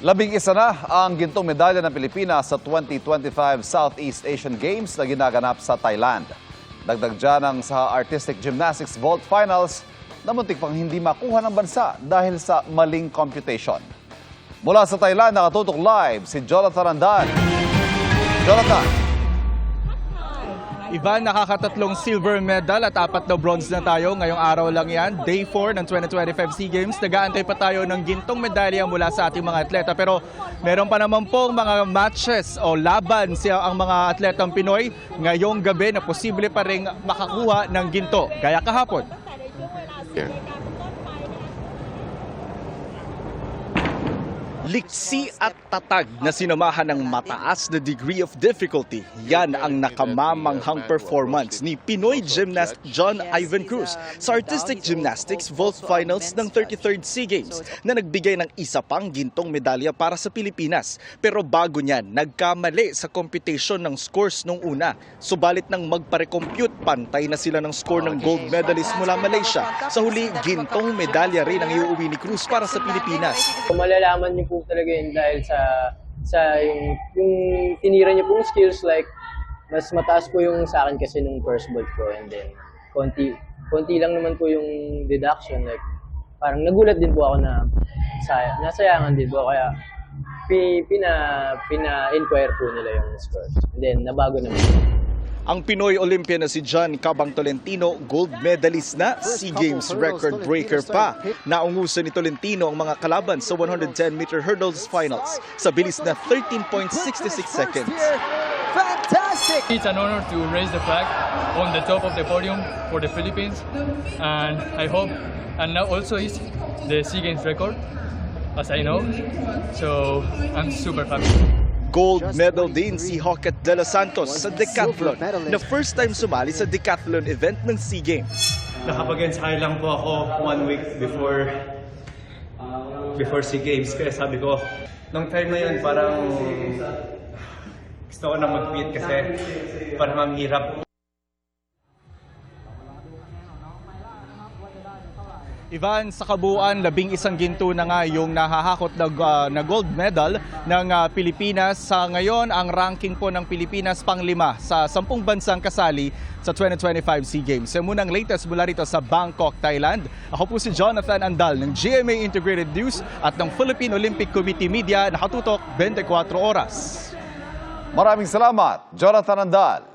11 na ang gintong medalya ng Pilipinas sa 2025 Southeast Asian Games na ginaganap sa Thailand. Dagdag dyan ang sa Artistic Gymnastics Vault Finals na muntik pang hindi makuha ng bansa dahil sa maling computation. Mula sa Thailand, nakatutok live si Jonathan Andal. Jonathan. Ivan, nakakatatlong silver medal at 4 na bronze na tayo. Ngayong araw lang yan, Day 4 ng 2025 SEA Games. Nag-aantay pa tayo ng gintong medalya mula sa ating mga atleta. Pero meron pa naman pong mga matches o laban ang mga atletang Pinoy ngayong gabi na posible pa rin makakuha ng ginto, gaya kahapon. Liksi at tatag na sinamahan ng mataas na degree of difficulty. Yan ang nakamamanghang performance ni Pinoy gymnast John Ivan Cruz sa Artistic Gymnastics Vault Finals ng 33rd SEA Games na nagbigay ng isa pang gintong medalya para sa Pilipinas. Pero bago niyan, nagkamali sa computation ng scores nung una. Subalit nang magpare-compute, pantay na sila ng score ng gold medalist mula Malaysia. Sa huli, gintong medalya rin ang iuuwi ni Cruz para sa Pilipinas. Malalaman niyo po talaga yun dahil sa yung tinira niyo pong skills, like mas mataas po yung sa akin kasi nung first vault ko, and then konti lang naman po yung deduction, like parang nagulat din po ako na nasayangan din po, kaya pina-inquire po nila yung scores, and then nabago naman. Ang Pinoy Olympian na si John Cabang Tolentino, gold medalist na, SEA Games record breaker pa. Naungusan ni Tolentino ang mga kalaban sa 110-meter hurdles finals sa bilis na 13.66 seconds. Fantastic! It's an honor to raise the flag on the top of the podium for the Philippines, and I hope, and now also is the SEA Games record, as I know, so I'm super happy. Gold medal din si Hocket de los Santos sa decathlon na first time sumali sa decathlon event ng SEA Games. Nakapag-against high lang po ako 1 week before SEA Games, kaya sabi ko, nung time na yun parang gusto ko na mag-quit kasi parang ang hirap. Ivan, sa kabuuan, 11 ginto na nga yung nahahakot na gold medal ng Pilipinas. Sa ngayon, ang ranking po ng Pilipinas pang-5 sa 10 bansang kasali sa 2025 SEA Games. Yan muna ang latest mula rito sa Bangkok, Thailand. Ako po si Jonathan Andal ng GMA Integrated News at ng Philippine Olympic Committee Media, nakatutok 24 oras. Maraming salamat, Jonathan Andal.